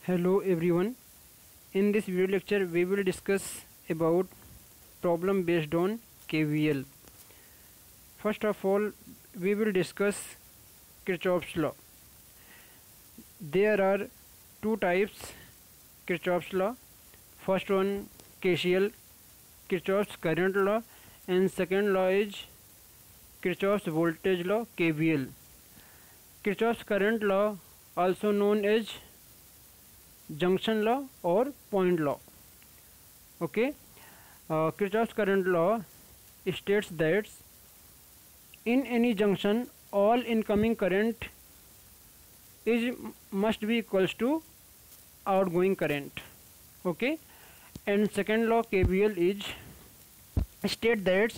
Hello everyone. In this video lecture we will discuss about problem based on KVL. First of all we will discuss Kirchhoff's law. There are two types Kirchhoff's law. First one KCL, Kirchhoff's current law, and second law is Kirchhoff's voltage law, KVL. Kirchhoff's current law also known as junction law or point law. Okay, Kirchhoff's current law states that in any junction all incoming current must be equals to outgoing current. Okay, and second law KVL is state that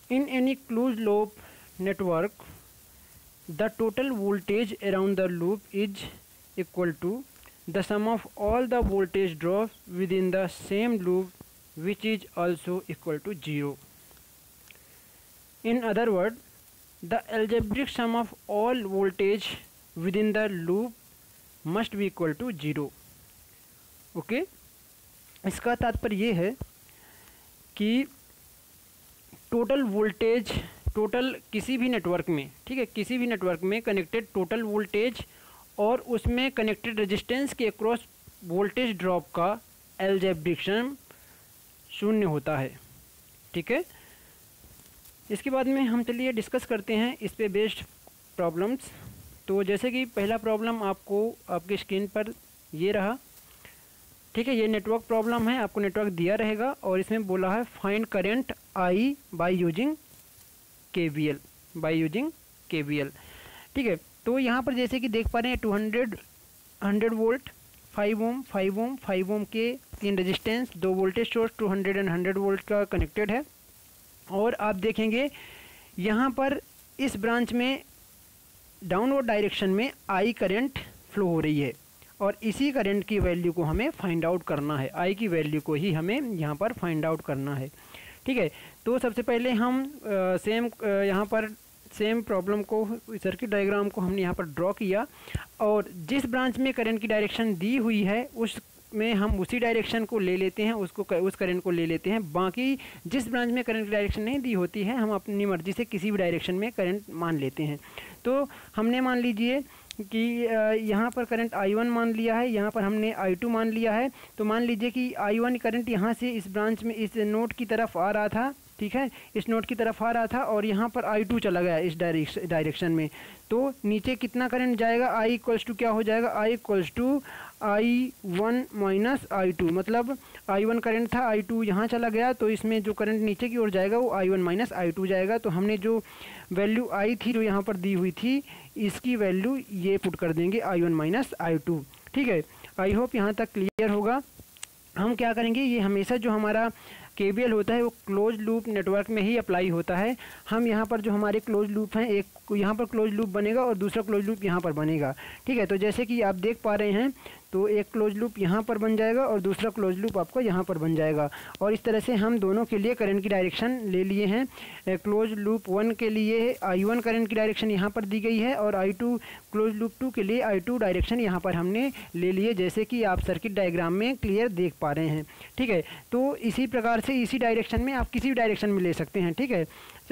in any closed loop network the total voltage around the loop is equal to the sum of all the voltage drops within the same loop, which is also equal to 0. In other words, the algebraic sum of all voltage within the loop must be equal to 0. Okay, इसका तात्पर्य ये है कि total voltage, total किसी भी network में, ठीक है, किसी भी नेटवर्क में कनेक्टेड टोटल वोल्टेज और उसमें कनेक्टेड रेजिस्टेंस के अक्रॉस वोल्टेज ड्रॉप का अलजेब्रिक सम 0 होता है. ठीक है, इसके बाद में हम चलिए डिस्कस करते हैं इस पे बेस्ड प्रॉब्लम्स. तो जैसे कि पहला प्रॉब्लम आपको आपकी स्क्रीन पर ये रहा. ठीक है, ये नेटवर्क प्रॉब्लम है, आपको नेटवर्क दिया रहेगा और इसमें बोला है find current I by using KVL, by using KVL. ठीक है, तो यहाँ पर जैसे कि देख पा रहे हैं 100 वोल्ट, 5 ओम, 5 ओम, 5 ओम के 3 resistance, 2 voltage source 200 and 100 volt का कनेक्टेड है. और आप देखेंगे यहाँ पर इस ब्रांच में डाउनवर्ड डायरेक्शन में आई करंट फ्लो हो रही है और इसी करंट की वैल्यू को हमें फाइंड आउट करना है. आई की वैल्यू को ही हमें यहाँ पर फाइंड आउट करना है. ठीक है, तो सबसे पहले हम यहाँ पर सेम प्रॉब्लम को, सर्किट डायग्राम को हमने यहाँ पर ड्रॉ किया और जिस ब्रांच में करंट की डायरेक्शन दी हुई है उसमें हम उसी डायरेक्शन को ले लेते हैं, उस करंट को ले लेते हैं. बाकी जिस ब्रांच में करंट की डायरेक्शन नहीं दी होती है हम अपनी मर्जी से किसी भी डायरेक्शन में करंट मान लेते हैं. तो हमने मान लीजिए कि यहाँ पर करंट I1 मान लिया है, यहाँ पर हमने I2 मान लिया है. तो मान लीजिए कि I1 करंट यहाँ से इस ब्रांच में इस नोड की तरफ आ रहा था. ठीक है, इस नोड की तरफ आ रहा था और यहाँ पर I2 चला गया इस डायरेक्शन में. तो नीचे कितना करंट जाएगा, I इक्वल्स टू क्या हो जाएगा, I equals to I1 minus I2. मतलब I1 करंट था, I2 यहाँ चला गया तो इसमें जो करंट नीचे की ओर जाएगा वो I1 माइनस I2 जाएगा. तो हमने जो वैल्यू आई थी जो यहाँ पर दी हुई थी इसकी वैल्यू ये पुट कर देंगे I1 माइनस I2. ठीक है, आई होप यहाँ तक क्लियर होगा. हम क्या करेंगे, ये हमेशा जो हमारा KVL होता है वो क्लोज लूप नेटवर्क में ही अप्लाई होता है. हम यहाँ पर जो हमारे क्लोज लूप हैं, एक यहाँ पर क्लोज लूप बनेगा और दूसरा क्लोज लूप यहाँ पर बनेगा. ठीक है, तो जैसे कि आप देख पा रहे हैं तो एक क्लोज लूप यहाँ पर बन जाएगा और दूसरा क्लोज लूप आपको यहाँ पर बन जाएगा. और इस तरह से हम दोनों के लिए करंट की डायरेक्शन ले लिए हैं. क्लोज लूप 1 के लिए I1 करंट की डायरेक्शन यहाँ पर दी गई है और I2 क्लोज लूप 2 के लिए I2 डायरेक्शन यहाँ पर हमने ले लिए, जैसे कि आप सर्किट डायग्राम में क्लियर देख पा रहे हैं. ठीक है, तो इसी प्रकार से इसी डायरेक्शन में आप किसी भी डायरेक्शन में ले सकते हैं. ठीक है,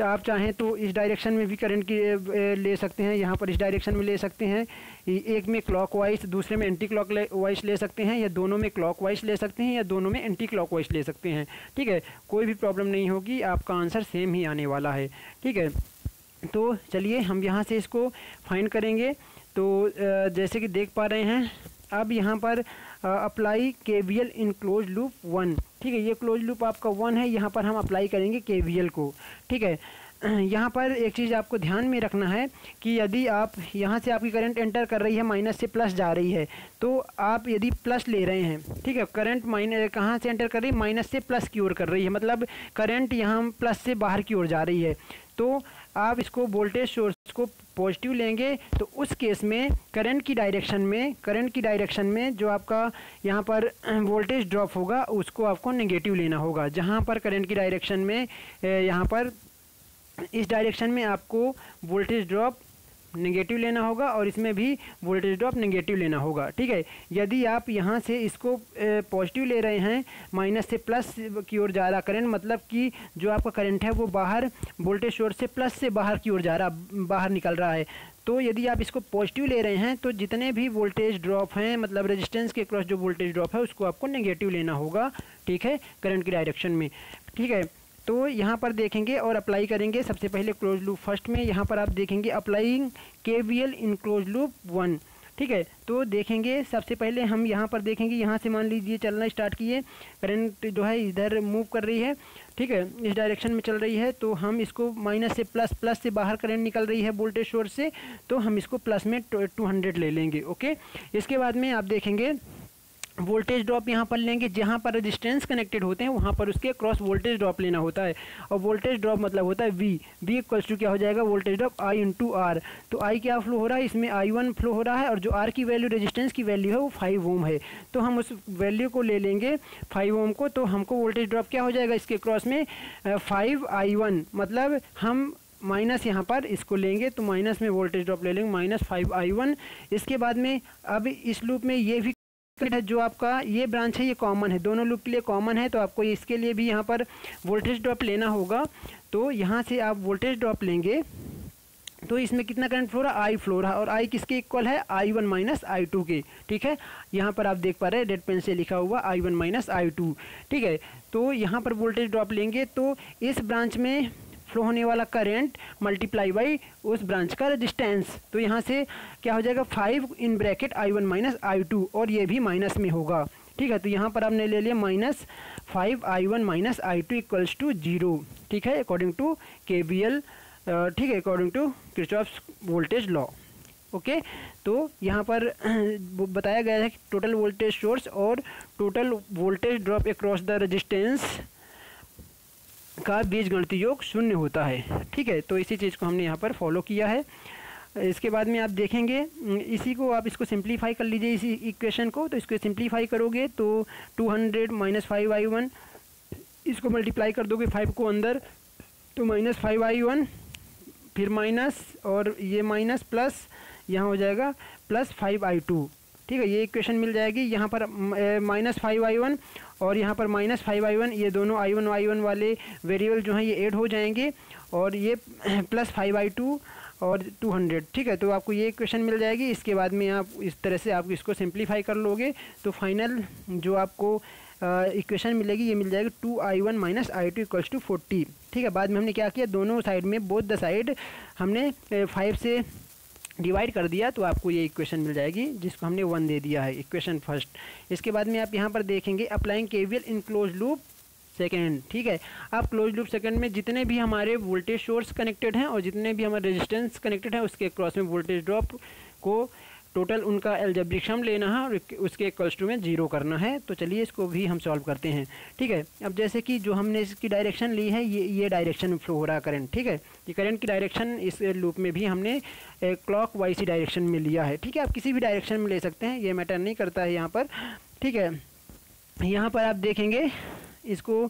आप चाहें तो इस डायरेक्शन में भी करंट की ले सकते हैं, यहाँ पर इस डायरेक्शन में ले सकते हैं, एक में क्लॉकवाइज दूसरे में एंटी क्लॉकवाइज ले सकते हैं, या दोनों में क्लॉकवाइज ले सकते हैं, या दोनों में एंटी क्लॉकवाइज ले सकते हैं. ठीक है, कोई भी प्रॉब्लम नहीं होगी, आपका आंसर सेम ही आने वाला है. ठीक है, तो चलिए हम यहाँ से इसको फाइंड करेंगे. तो जैसे कि देख पा रहे हैं अब यहाँ पर apply KVL in close loop 1. ठीक है, ये क्लोज लूप आपका 1 है, यहाँ पर हम अप्लाई करेंगे KVL को. ठीक है, यहाँ पर एक चीज़ आपको ध्यान में रखना है कि यदि आप यहाँ से आपकी करंट एंटर कर रही है, माइनस से प्लस जा रही है, तो आप यदि प्लस ले रहे हैं, ठीक है, करंट कहाँ से एंटर कर रही है, माइनस से प्लस की ओर कर रही है, मतलब करंट यहाँ प्लस से बाहर की ओर जा रही है, तो आप इसको वोल्टेज सोर्स को पॉजिटिव लेंगे तो उस केस में करंट की डायरेक्शन में जो आपका यहाँ पर वोल्टेज ड्रॉप होगा उसको आपको नेगेटिव लेना होगा. जहाँ पर करंट की डायरेक्शन में यहाँ पर इस डायरेक्शन में आपको वोल्टेज ड्रॉप नेगेटिव लेना होगा और इसमें भी वोल्टेज ड्रॉप नेगेटिव लेना होगा। ठीक है, यदि आप यहाँ से इसको पॉजिटिव ले रहे हैं, माइनस से प्लस की ओर जा रहा करंट, मतलब कि जो आपका करंट है वो बाहर वोल्टेज सोर्स से प्लस से बाहर की ओर जा रहा, बाहर निकल रहा है। तो यदि आप इसको पॉजिटिव ले रहे हैं तो जितने भी वोल्टेज ड्रॉप हैं, मतलब रेजिस्टेंस के क्रॉस जो वोल्टेज ड्रॉप है उसको आपको नेगेटिव लेना होगा। ठीक है, करंट की डायरेक्शन में। ठीक है, तो यहाँ पर देखेंगे और अप्लाई करेंगे। सबसे पहले क्लोज लूप फर्स्ट में यहाँ पर आप देखेंगे applying KVL in close loop 1। ठीक है, तो देखेंगे सबसे पहले हम यहाँ पर देखेंगे, यहाँ से मान लीजिए चलना स्टार्ट किए, करंट जो है इधर मूव कर रही है। ठीक है, इस डायरेक्शन में चल रही है, तो हम इसको माइनस से प्लस, प्लस से बाहर करंट निकल रही है वोल्टेज सोर्स से, तो हम इसको प्लस में 200 ले लेंगे। ओके, इसके बाद में आप देखेंगे वोल्टेज ड्रॉप यहाँ पर लेंगे, जहाँ पर रेजिस्टेंस कनेक्टेड होते हैं वहाँ पर उसके क्रॉस वोल्टेज ड्रॉप लेना होता है। और वोल्टेज ड्रॉप मतलब होता है V इक्वल्स टू क्या हो जाएगा, voltage drop I into R। तो I क्या फ्लो हो रहा है, इसमें I1 फ्लो हो रहा है, और जो R की वैल्यू, रेजिस्टेंस की वैल्यू है वो 5 ओम है, तो हम उस वैल्यू को ले लेंगे 5 ओम को। तो हमको वोल्टेज ड्रॉप क्या हो जाएगा इसके क्रॉस में 5I1, मतलब हम माइनस यहाँ पर इसको लेंगे तो माइनस में वोल्टेज ड्रॉप ले लेंगे, माइनस 5I1। इसके बाद में अब इस लूप में ये भी है, जो आपका ये ब्रांच है ये कॉमन है, दोनों लूप के लिए कॉमन है, तो आपको इसके लिए भी यहाँ पर वोल्टेज ड्रॉप लेना होगा। तो यहाँ से आप वोल्टेज ड्रॉप लेंगे तो इसमें कितना करंट फ्लो रहा, I फ्लो रहा, और I किसके इक्वल है, I1 माइनस I2 के। ठीक है, यहाँ पर आप देख पा रहे हैं रेड पेन से लिखा हुआ I1 माइनस I2। ठीक है, तो यहाँ पर वोल्टेज ड्रॉप लेंगे तो इस ब्रांच में फ्लो होने वाला करंट मल्टीप्लाई बाई उस ब्रांच का रेजिस्टेंस, तो यहाँ से क्या हो जाएगा 5 in bracket I1 minus I2, और ये भी माइनस में होगा। ठीक है, तो यहाँ पर आपने ले लिया minus 5I1 minus I2 equals to 0। ठीक है, अकॉर्डिंग टू KVL, ठीक है, according to Kirchhoff's voltage law. Okay, तो यहाँ पर बताया गया है कि टोटल वोल्टेज सोर्स और total voltage drop across the resistance का बीजगणितीय योग 0 होता है। ठीक है, तो इसी चीज़ को हमने यहाँ पर फॉलो किया है। इसके बाद में आप देखेंगे इसी को, आप इसको सिंप्लीफाई कर लीजिए इसी इक्वेशन को। तो इसको सिंप्लीफाई करोगे तो 200 माइनस 5I1, इसको मल्टीप्लाई कर दोगे 5 को अंदर तो माइनस 5I1, फिर माइनस और ये माइनस प्लस यहाँ हो जाएगा प्लस 5I2। ठीक है, ये इक्वेशन मिल जाएगी। यहाँ पर माइनस 5I1 और यहाँ पर माइनस 5I1, ये दोनों I1 वाले वेरिएबल जो हैं ये ऐड हो जाएंगे, और ये प्लस 5I2 और 200। ठीक है, तो आपको ये इक्वेशन मिल जाएगी। इसके बाद में आप इस तरह से आप इसको सिंप्लीफाई कर लोगे तो फाइनल जो आपको इक्वेशन मिलेगी ये मिल जाएगी 2I1 minus I2 equals to 40। ठीक है, बाद में हमने क्या किया, दोनों साइड में बोथ द साइड हमने 5 से डिवाइड कर दिया, तो आपको ये इक्वेशन मिल जाएगी जिसको हमने 1 दे दिया है, इक्वेशन फर्स्ट। इसके बाद में आप यहाँ पर देखेंगे applying KVL in close loop second. ठीक है, आप क्लोज लूप सेकेंड में जितने भी हमारे वोल्टेज सोर्स कनेक्टेड हैं और जितने भी हमारे रेजिस्टेंस कनेक्टेड हैं उसके क्रॉस में वोल्टेज ड्रॉप को टोटल उनका एल्जेब्रिक सम लेना है और उसके इक्वल्स टू में 0 करना है। तो चलिए इसको भी हम सॉल्व करते हैं। ठीक है, अब जैसे कि जो हमने इसकी डायरेक्शन ली है ये डायरेक्शन में फ्लो हो रहा है करंट। ठीक है, ये करंट की डायरेक्शन इस लूप में भी हमने क्लॉक वाइज डायरेक्शन में लिया है। ठीक है, आप किसी भी डायरेक्शन में ले सकते हैं, ये मैटर नहीं करता है यहाँ पर। ठीक है, यहाँ पर आप देखेंगे इसको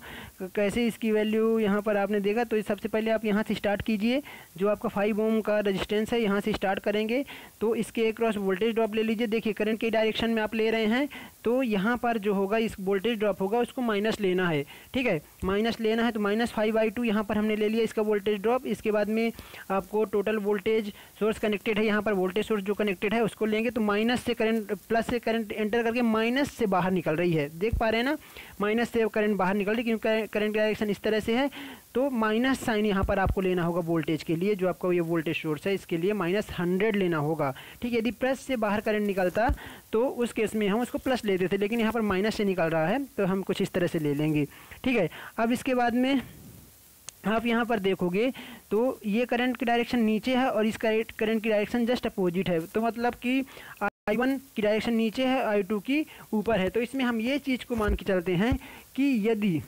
कैसे, इसकी वैल्यू यहाँ पर आपने देखा, तो सबसे पहले आप यहाँ से स्टार्ट कीजिए। जो आपका 5 ओम का रेजिस्टेंस है यहाँ से स्टार्ट करेंगे तो इसके अक्रॉस वोल्टेज ड्रॉप ले लीजिए। देखिए करंट की डायरेक्शन में आप ले रहे हैं तो यहाँ पर जो होगा इस वोल्टेज ड्रॉप होगा उसको माइनस लेना है। ठीक है, माइनस लेना है तो माइनस 5I2 यहाँ पर हमने ले लिया इसका वोल्टेज ड्रॉप। इसके बाद में आपको टोटल वोल्टेज सोर्स कनेक्टेड है, यहाँ पर वोल्टेज सोर्स जो कनेक्टेड है उसको लेंगे तो माइनस से करंट, प्लस से करंट एंटर करके माइनस से बाहर निकल रही है। देख पा रहे हैं ना, माइनस से करंट बाहर निकल रही है क्योंकि करंट की डायरेक्शन इस तरह से है। तो माइनस साइन यहाँ पर आपको लेना होगा वोल्टेज के लिए, जो आपका ये वोल्टेज सोर्स है इसके लिए माइनस 100 लेना होगा। ठीक है, यदि प्लस से बाहर करंट निकलता तो उस केस में हम उसको प्लस लेते थे, लेकिन यहाँ पर माइनस से निकल रहा है तो हम कुछ इस तरह से ले लेंगे। ठीक है, अब इसके बाद में आप यहाँ पर देखोगे तो ये करंट की डायरेक्शन नीचे है और इस करंट की डायरेक्शन जस्ट अपोजिट है, तो मतलब कि I1 की डायरेक्शन नीचे है, I2 की ऊपर है। तो इसमें हम ये चीज़ को मान के चलते हैं कि यदि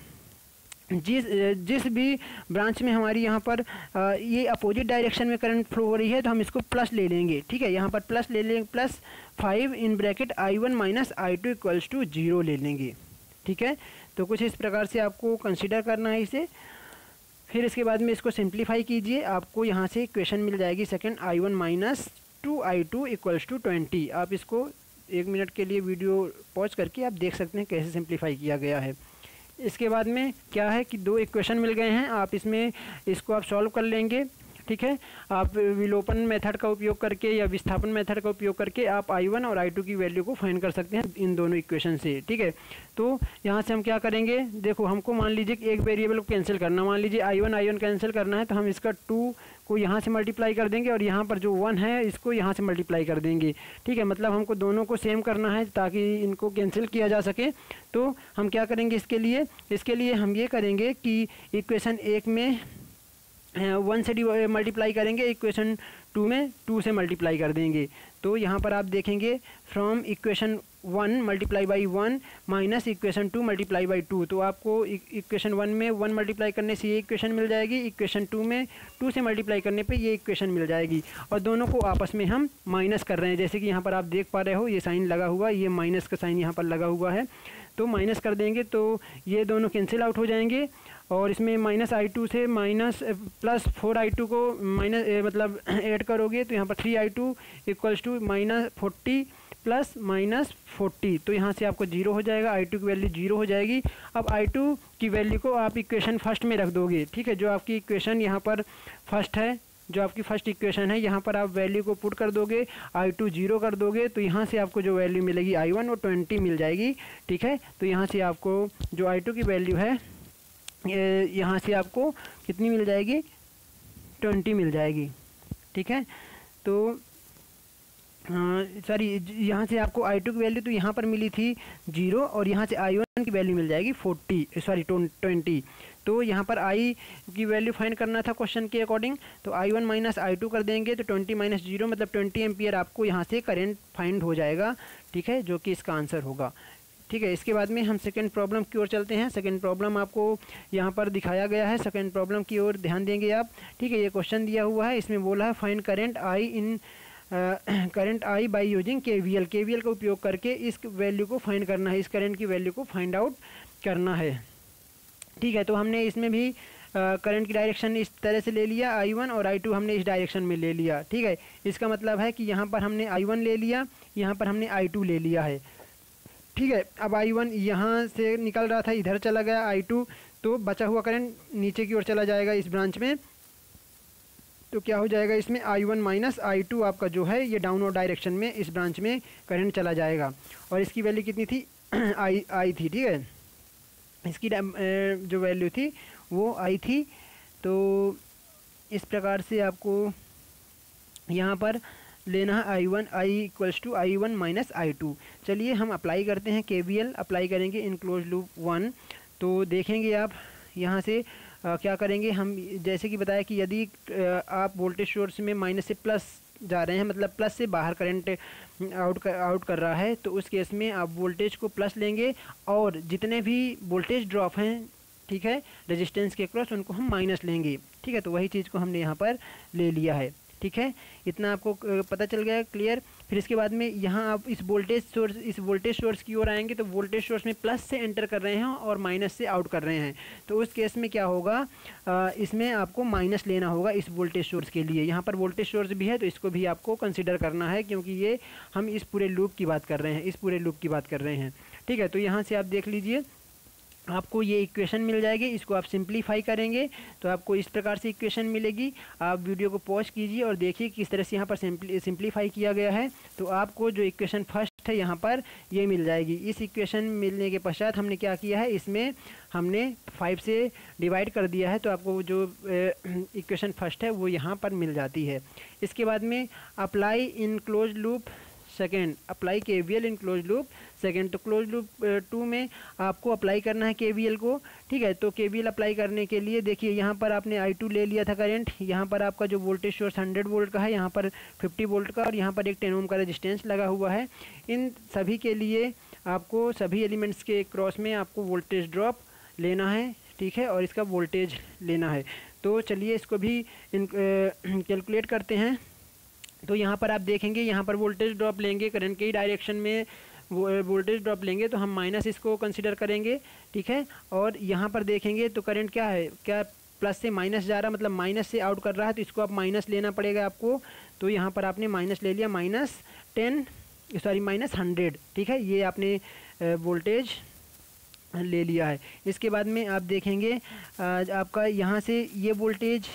जिस भी ब्रांच में हमारी यहाँ पर ये अपोजिट डायरेक्शन में करंट फ्लो हो रही है तो हम इसको प्लस ले लेंगे। ठीक है, यहाँ पर प्लस ले लेंगे, plus 5 in bracket I1 minus I2 equals to 0 ले लेंगे। ठीक है, तो कुछ इस प्रकार से आपको कंसिडर करना है इसे। फिर इसके बाद में इसको सिंप्लीफाई कीजिए, आपको यहाँ से इक्वेशन मिल जाएगी second I1 minus 2I2 equals to 20। आप इसको 1 मिनट के लिए वीडियो पॉज करके आप देख सकते हैं कैसे सिंप्लीफाई किया गया है। इसके बाद में क्या है कि 2 इक्वेशन मिल गए हैं, आप इसको आप सॉल्व कर लेंगे, ठीक है। आप विलोपन मेथड का उपयोग करके या विस्थापन मेथड का उपयोग करके आप I1 और I2 की वैल्यू को फाइंड कर सकते हैं इन दोनों इक्वेशन से, ठीक है। तो यहाँ से हम क्या करेंगे, देखो हमको मान लीजिए कि एक वेरिएबल को कैंसिल करना, मान लीजिए I1 कैंसिल करना है, तो हम इसका 2 को यहाँ से मल्टीप्लाई कर देंगे और यहाँ पर जो 1 है इसको यहाँ से मल्टीप्लाई कर देंगे, ठीक है। मतलब हमको दोनों को सेम करना है ताकि इनको कैंसिल किया जा सके। तो हम क्या करेंगे इसके लिए हम ये करेंगे कि इक्वेशन 1 में 1 से मल्टीप्लाई करेंगे, इक्वेशन 2 में 2 से मल्टीप्लाई कर देंगे। तो यहाँ पर आप देखेंगे from equation 1 multiply by 1 minus equation 2 multiply by 2। तो आपको इक्वेशन 1 में 1 मल्टीप्लाई करने से ये इक्वेशन मिल जाएगी, इक्वेशन 2 में 2 से मल्टीप्लाई करने पे ये इक्वेशन मिल जाएगी। और दोनों को आपस में हम माइनस कर रहे हैं, जैसे कि यहाँ पर आप देख पा रहे हो ये साइन लगा हुआ, ये माइनस का साइन यहाँ पर लगा हुआ है। तो माइनस कर देंगे तो ये दोनों कैंसिल आउट हो जाएंगे और इसमें माइनस I2 से माइनस प्लस 4I2 को माइनस मतलब ऐड करोगे तो यहाँ पर 3I2 equals to minus 40 plus minus 40। तो यहाँ से आपको 0 हो जाएगा, I2 की वैल्यू 0 हो जाएगी। अब I2 की वैल्यू को आप इक्वेशन फर्स्ट में रख दोगे, ठीक है। जो आपकी इक्वेशन यहाँ पर फर्स्ट है, जो आपकी फर्स्ट इक्वेशन है, यहाँ पर आप वैल्यू को पुट कर दोगे, I2 0 कर दोगे तो यहाँ से आपको जो वैल्यू मिलेगी I1 वो 20 मिल जाएगी, ठीक है। तो यहाँ से आपको जो I2 की वैल्यू है यहाँ से आपको कितनी मिल जाएगी, 20 मिल जाएगी, ठीक है। तो सॉरी यहाँ से आपको I2 की वैल्यू तो यहाँ पर मिली थी 0 और यहाँ से I1 की वैल्यू मिल जाएगी 20। तो यहाँ पर I की वैल्यू फाइंड करना था क्वेश्चन के अकॉर्डिंग, तो I1 माइनस I2 कर देंगे तो 20 माइनस 0 मतलब 20 एम्पियर आपको यहाँ से करंट फाइंड हो जाएगा, ठीक है, जो कि इसका आंसर होगा, ठीक है। इसके बाद में हम सेकंड प्रॉब्लम की ओर चलते हैं। सेकंड प्रॉब्लम आपको यहाँ पर दिखाया गया है, सेकंड प्रॉब्लम की ओर ध्यान देंगे आप, ठीक है। ये क्वेश्चन दिया हुआ है, इसमें बोला है find current I by using KVL का उपयोग करके इस वैल्यू को फाइंड करना है, इस करंट की वैल्यू को फाइंड आउट करना है, ठीक है। तो हमने इसमें भी करंट की डायरेक्शन इस तरह से ले लिया, I1 और I2 हमने इस डायरेक्शन में ले लिया, ठीक है। इसका मतलब है कि यहाँ पर हमने I1 ले लिया, यहाँ पर हमने I2 ले लिया है, ठीक है। अब I1 यहाँ से निकल रहा था, इधर चला गया I2, तो बचा हुआ करंट नीचे की ओर चला जाएगा इस ब्रांच में। तो क्या हो जाएगा इसमें I1 माइनस I2 आपका जो है ये डाउनवर्ड डायरेक्शन में इस ब्रांच में करंट चला जाएगा। और इसकी वैल्यू कितनी थी, I थी, ठीक है। इसकी जो वैल्यू थी वो I थी। तो इस प्रकार से आपको यहाँ पर लेना है I equals to I1 minus I2। चलिए हम अप्लाई करते हैं KVL, अप्लाई करेंगे इन क्लोज लूप 1। तो देखेंगे आप यहाँ से क्या करेंगे हम, जैसे कि बताया कि यदि आप वोल्टेज सोर्स में माइनस से प्लस जा रहे हैं, मतलब प्लस से बाहर करंट आउट कर रहा है, तो उस केस में आप वोल्टेज को प्लस लेंगे और जितने भी वोल्टेज ड्रॉप हैं, ठीक है, रेजिस्टेंस के क्रॉस, उनको हम माइनस लेंगे, ठीक है। तो वही चीज़ को हमने यहाँ पर ले लिया है, ठीक है। इतना आपको पता चल गया, क्लियर। फिर इसके बाद में यहाँ आप इस वोल्टेज सोर्स की ओर आएंगे तो वोल्टेज सोर्स में प्लस से एंटर कर रहे हैं और माइनस से आउट कर रहे हैं। तो उस केस में क्या होगा, इसमें आपको माइनस लेना होगा इस वोल्टेज सोर्स के लिए। यहाँ पर वोल्टेज सोर्स भी है तो इसको भी आपको कंसिडर करना है, क्योंकि ये हम इस पूरे लूप की बात कर रहे हैं, ठीक है। तो यहाँ से आप देख लीजिए, आपको ये इक्वेशन मिल जाएगी, इसको आप सिंप्लीफाई करेंगे तो आपको इस प्रकार से इक्वेशन मिलेगी। आप वीडियो को पॉज कीजिए और देखिए किस तरह से यहाँ पर सिंप्लीफाई किया गया है। तो आपको जो इक्वेशन फर्स्ट है यहाँ पर ये मिल जाएगी। इस इक्वेशन मिलने के पश्चात हमने क्या किया है, इसमें हमने 5 से डिवाइड कर दिया है, तो आपको जो इक्वेशन फर्स्ट है वो यहाँ पर मिल जाती है। इसके बाद में apply in close loop second, apply KVL in close loop second. तो क्लोज लूप 2 में आपको अप्लाई करना है KVL को, ठीक है। तो KVL अप्लाई करने के लिए देखिए, यहाँ पर आपने I2 ले लिया था करंट, यहाँ पर आपका जो वोल्टेज सोर्स 100 वोल्ट का है, यहाँ पर 50 वोल्ट का और यहाँ पर एक 10 ओम का रेजिस्टेंस लगा हुआ है। इन सभी के लिए आपको सभी एलिमेंट्स के क्रॉस में आपको वोल्टेज ड्रॉप लेना है, ठीक है, और इसका वोल्टेज लेना है। तो चलिए इसको भी कैलकुलेट करते हैं। तो यहाँ पर आप देखेंगे, यहाँ पर वोल्टेज ड्रॉप लेंगे, करंट के ही डायरेक्शन में वोल्टेज ड्रॉप लेंगे तो हम माइनस इसको कंसिडर करेंगे, ठीक है। और यहाँ पर देखेंगे तो करंट क्या है, क्या प्लस से माइनस जा रहा, मतलब माइनस से आउट कर रहा है, तो इसको आप माइनस लेना पड़ेगा आपको। तो यहाँ पर आपने माइनस ले लिया, -100, ठीक है, ये आपने वोल्टेज ले लिया है। इसके बाद में आप देखेंगे आपका यहाँ से ये वोल्टेज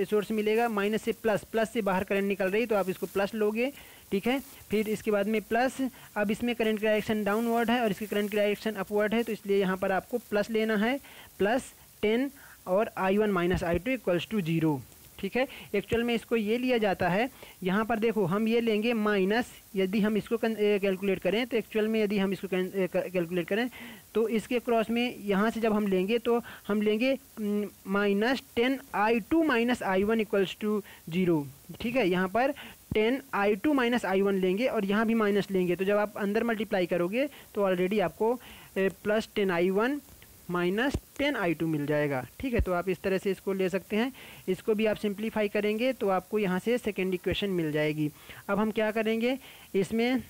सोर्स मिलेगा, माइनस से प्लस से बाहर करंट निकल रही, तो आप इसको प्लस लोगे, ठीक है। फिर इसके बाद में प्लस, अब इसमें करंट की डायरेक्शन डाउनवर्ड है और इसकी करंट की डायरेक्शन अपवर्ड है, तो इसलिए यहाँ पर आपको प्लस लेना है, +10 और I1 - I2 = 0, ठीक है। एक्चुअल में इसको ये लिया जाता है, यहाँ पर देखो हम ये लेंगे माइनस, यदि हम इसको कैलकुलेट करें तो एक्चुअल में यदि हम इसको कैलकुलेट करें तो इसके क्रॉस में यहाँ से जब हम लेंगे तो हम लेंगे -10 I2 - I1 = 0, ठीक है। यहाँ पर 10 I2 - I1 लेंगे और यहाँ भी माइनस लेंगे, तो जब आप अंदर मल्टीप्लाई करोगे तो ऑलरेडी आपको +10 I1 - 10 I2 मिल जाएगा, ठीक है। तो आप इस तरह से इसको ले सकते हैं। इसको भी आप सिंप्लीफाई करेंगे तो आपको यहाँ से सेकेंड इक्वेशन मिल जाएगी। अब हम क्या करेंगे, इसमें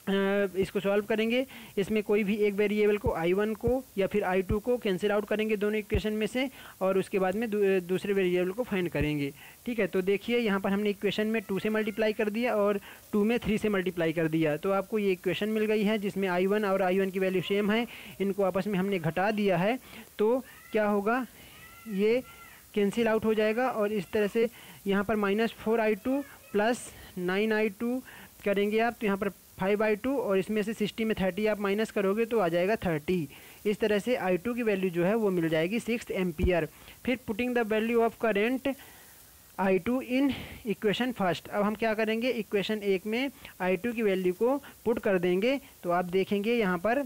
इसको सॉल्व करेंगे, इसमें कोई भी एक वेरिएबल को I1 को या फिर I2 को कैंसिल आउट करेंगे दोनों इक्वेशन में से, और उसके बाद में दूसरे वेरिएबल को फाइंड करेंगे, ठीक है। तो देखिए यहाँ पर हमने इक्वेशन में 2 से मल्टीप्लाई कर दिया और 2 में 3 से मल्टीप्लाई कर दिया, तो आपको ये इक्वेशन मिल गई है जिसमें I1 और I1 की वैल्यू सेम है, इनको आपस में हमने घटा दिया है, तो क्या होगा, ये कैंसिल आउट हो जाएगा। और इस तरह से यहाँ पर -4 I2 + 9 I2 करेंगे आप, तो यहाँ पर 5 I2 और इसमें से 60 में 30 आप माइनस करोगे तो आ जाएगा 30। इस तरह से I2 की वैल्यू जो है वो मिल जाएगी 6 एम्पियर। फिर putting the value of current I2 in equation first, अब हम क्या करेंगे, इक्वेशन 1 में I2 की वैल्यू को पुट कर देंगे, तो आप देखेंगे यहाँ पर,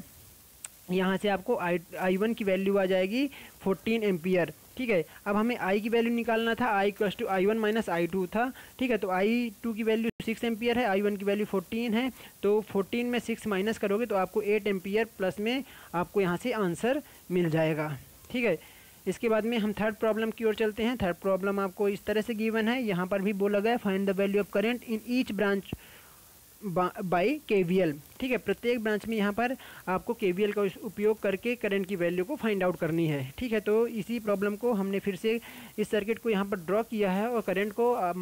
यहाँ से आपको I1 की वैल्यू आ जाएगी 14 एम्पियर, ठीक है। अब हमें I की वैल्यू निकालना था, I = I1 - I2 था, ठीक है। तो I2 की वैल्यू 6 एम्पियर है, I1 की वैल्यू 14 है, तो 14 में 6 माइनस करोगे तो आपको 8 एम्पियर प्लस में आपको यहाँ से आंसर मिल जाएगा, ठीक है। इसके बाद में हम थर्ड प्रॉब्लम की ओर चलते हैं। थर्ड प्रॉब्लम आपको इस तरह से गिवन है, यहाँ पर भी बोला गया find the value of current in each branch by KVL, ठीक है। प्रत्येक ब्रांच में यहाँ पर आपको KVL का उपयोग करके करंट की वैल्यू को फाइंड आउट करनी है, ठीक है। तो इसी प्रॉब्लम को हमने फिर से इस सर्किट को यहाँ पर ड्रॉ किया है और करंट को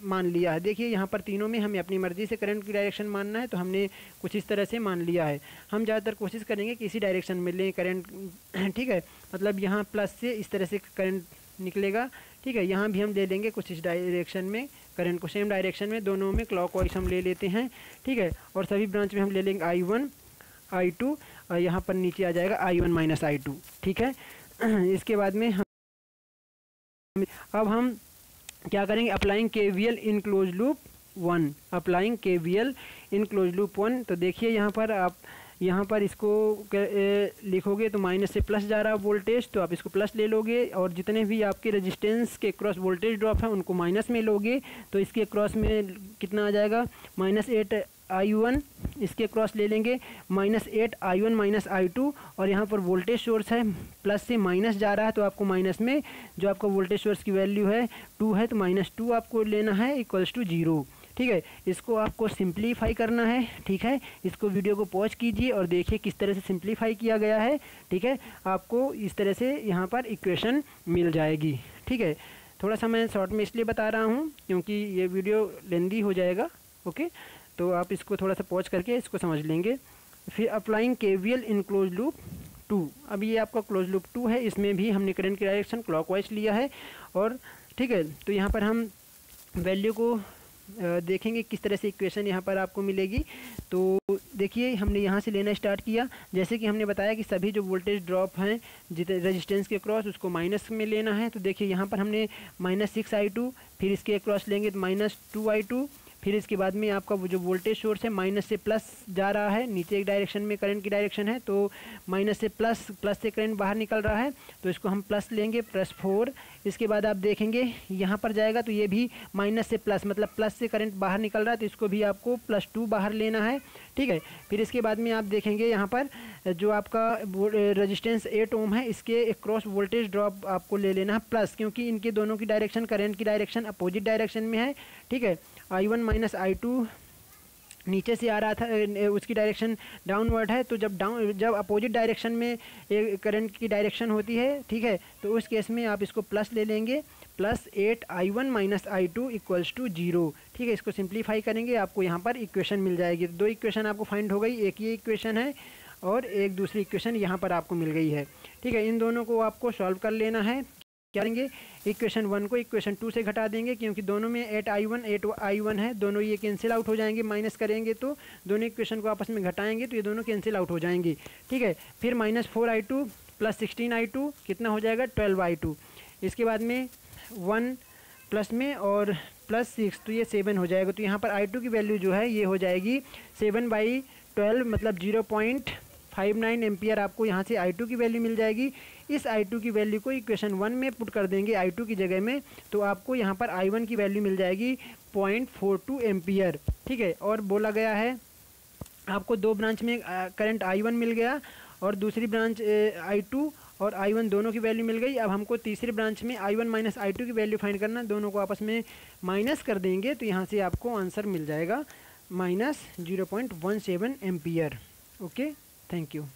मान लिया है। देखिए यहाँ पर तीनों में हमें अपनी मर्जी से करंट की डायरेक्शन मानना है, तो हमने कुछ इस तरह से मान लिया है। हम ज़्यादातर कोशिश करेंगे कि इसी डायरेक्शन में लें करंट, ठीक है, मतलब यहाँ प्लस से इस तरह से करंट निकलेगा, ठीक है। यहाँ भी हम ले लेंगे कुछ इस डायरेक्शन में करंट को, सेम डायरेक्शन में, दोनों में क्लॉकवाइज हम ले लेते हैं, ठीक है। और सभी ब्रांच में हम ले लेंगे I1 I2 और यहाँ पर नीचे आ जाएगा I1 - I2, ठीक है। इसके बाद में अब हम क्या करेंगे, applying KVL in close loop 1, applying KVL in close loop 1। तो देखिए यहाँ पर आप यहाँ पर इसको लिखोगे तो माइनस से प्लस जा रहा है वोल्टेज, तो आप इसको प्लस ले लोगे, और जितने भी आपके रेजिस्टेंस के क्रॉस वोल्टेज ड्रॉप है उनको माइनस में लोगे, तो इसके क्रॉस में कितना आ जाएगा, -8 I1, इसके क्रॉस ले लेंगे -8 I1 - I2, और यहाँ पर वोल्टेज सोर्स है प्लस से माइनस जा रहा है, तो आपको माइनस में जो आपका वोल्टेज सोर्स की वैल्यू है 2 है, तो -2 आपको लेना है = 0, ठीक है। इसको आपको सिंप्लीफाई करना है, ठीक है। इसको वीडियो को पॉज कीजिए और देखिए किस तरह से सिंप्लीफाई किया गया है, ठीक है। आपको इस तरह से यहाँ पर इक्वेशन मिल जाएगी, ठीक है। थोड़ा सा मैं शॉर्ट में इसलिए बता रहा हूँ क्योंकि ये वीडियो लेंदी हो जाएगा, ओके। तो आप इसको थोड़ा सा पॉज करके इसको समझ लेंगे। फिर applying KVL in close loop 2, अब ये आपका क्लोज लूप 2 है, इसमें भी हमने करंट की डायरेक्शन क्लॉकवाइज लिया है, और ठीक है। तो यहाँ पर हम वैल्यू को देखेंगे किस तरह से इक्वेशन यहाँ पर आपको मिलेगी। तो देखिए हमने यहाँ से लेना स्टार्ट किया, जैसे कि हमने बताया कि सभी जो वोल्टेज ड्रॉप हैं जितने रेजिस्टेंस के क्रॉस उसको माइनस में लेना है। तो देखिए यहाँ पर हमने -6 I2, फिर इसके क्रॉस लेंगे तो -2 I2, फिर इसके बाद में आपका वो जो वोल्टेज सोर्स है माइनस से प्लस जा रहा है, नीचे एक डायरेक्शन में करंट की डायरेक्शन है, तो माइनस से प्लस से करंट बाहर निकल रहा है, तो इसको हम प्लस लेंगे +4। इसके बाद आप देखेंगे यहाँ पर जाएगा तो ये भी माइनस से प्लस, मतलब प्लस से करंट बाहर निकल रहा है, तो इसको भी आपको +2 बाहर लेना है, ठीक है। फिर इसके बाद में आप देखेंगे यहाँ पर जो आपका रेजिस्टेंस 8 ओम है, इसके एक क्रॉस वोल्टेज ड्रॉप आपको ले लेना है प्लस, क्योंकि इनके दोनों की डायरेक्शन, करंट की डायरेक्शन अपोजिट डायरेक्शन में है, ठीक है। I1 - I2 नीचे से आ रहा था, उसकी डायरेक्शन डाउनवर्ड है, तो जब अपोजिट डायरेक्शन में करंट की डायरेक्शन होती है, ठीक है, तो उस केस में आप इसको प्लस ले लेंगे, plus 8I1 minus I2 equals to 0, ठीक है। इसको सिंप्लीफाई करेंगे, आपको यहाँ पर इक्वेशन मिल जाएगी। दो इक्वेशन आपको फाइंड हो गई, एक ये इक्वेशन है और एक दूसरी इक्वेशन यहाँ पर आपको मिल गई है, ठीक है। इन दोनों को आपको सॉल्व कर लेना है। क्या करेंगे, इक्वेशन 1 को इक्वेशन 2 से घटा देंगे, क्योंकि दोनों में 8I1 है, दोनों ये कैंसिल आउट हो जाएंगे, माइनस करेंगे तो दोनों इक्वेशन को आपस में घटाएंगे तो ये दोनों कैंसिल आउट हो जाएंगे, ठीक है। फिर -4I2 प्लस 16I2 कितना हो जाएगा, 12I2। इसके बाद में 1 प्लस में और प्लस 6 तो ये 7 हो जाएगा। तो यहाँ पर I2 की वैल्यू जो है ये हो जाएगी 7/12, मतलब 0.59 एम्पियर आपको यहाँ से I2 की वैल्यू मिल जाएगी। इस I2 की वैल्यू को इक्वेशन 1 में पुट कर देंगे I2 की जगह में, तो आपको यहाँ पर I1 की वैल्यू मिल जाएगी 0.42 एम्पियर, ठीक है। और बोला गया है आपको दो ब्रांच में करंट I1 मिल गया और दूसरी ब्रांच I2 और I1 दोनों की वैल्यू मिल गई। अब हमको तीसरी ब्रांच में I1 माइनस I2 की वैल्यू फाइंड करना, दोनों को आपस में माइनस कर देंगे तो यहाँ से आपको आंसर मिल जाएगा -0.17 एम्पियर। Okay, thank you.